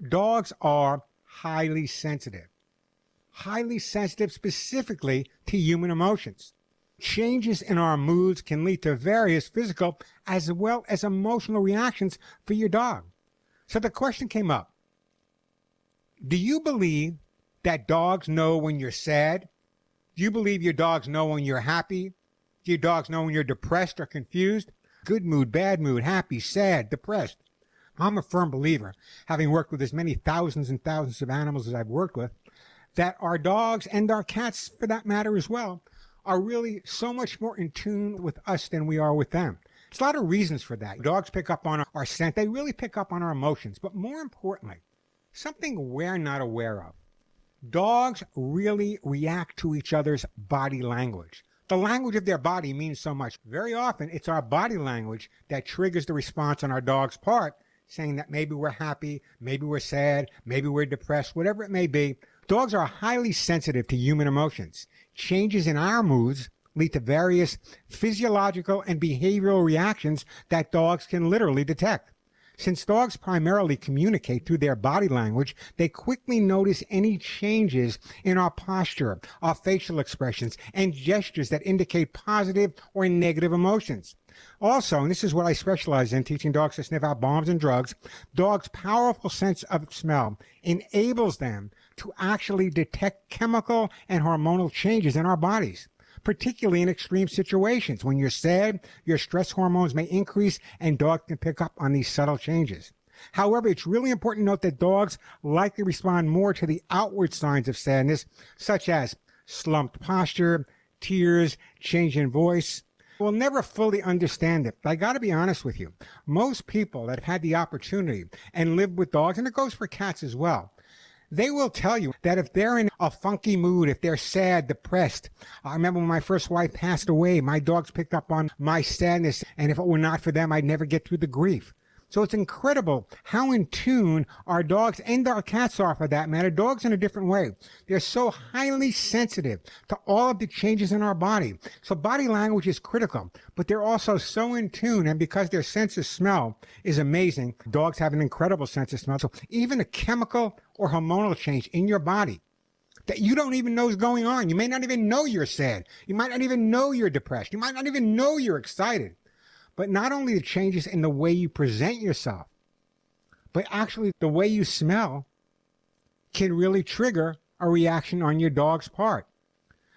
Dogs are highly sensitive specifically to human emotions. Changes in our moods can lead to various physical as well as emotional reactions for your dog. So the question came up, do you believe that dogs know when you're sad? Do you believe your dogs know when you're happy? Do your dogs know when you're depressed or confused? Good mood, bad mood, happy, sad, depressed. I'm a firm believer, having worked with as many thousands and thousands of animals as I've worked with, that our dogs and our cats, for that matter as well, are really so much more in tune with us than we are with them. There's a lot of reasons for that. Dogs pick up on our scent. They really pick up on our emotions. But more importantly, something we're not aware of. Dogs really react to each other's body language. The language of their body means so much. Very often, it's our body language that triggers the response on our dog's part, saying that maybe we're happy, maybe we're sad, maybe we're depressed, whatever it may be. Dogs are highly sensitive to human emotions. Changes in our moods lead to various physiological and behavioral reactions that dogs can literally detect. Since dogs primarily communicate through their body language, they quickly notice any changes in our posture, our facial expressions, and gestures that indicate positive or negative emotions. Also, and this is what I specialize in, teaching dogs to sniff out bombs and drugs, dogs' powerful sense of smell enables them to actually detect chemical and hormonal changes in our bodies, particularly in extreme situations. When you're sad, your stress hormones may increase, and dogs can pick up on these subtle changes. However, it's really important to note that dogs likely respond more to the outward signs of sadness, such as slumped posture, tears, change in voice. We'll never fully understand it. But I got to be honest with you. Most people that have had the opportunity and lived with dogs, and it goes for cats as well, they will tell you that if they're in a funky mood, if they're sad, depressed. I remember when my first wife passed away, my dogs picked up on my sadness, and if it were not for them, I'd never get through the grief. So it's incredible how in tune our dogs and our cats are, for that matter. Dogs in a different way. They're so highly sensitive to all of the changes in our body. So body language is critical, but they're also so in tune, and because their sense of smell is amazing, dogs have an incredible sense of smell. So even a chemical or hormonal change in your body that you don't even know is going on. You may not even know you're sad. You might not even know you're depressed. You might not even know you're excited. But not only the changes in the way you present yourself, but actually the way you smell can really trigger a reaction on your dog's part.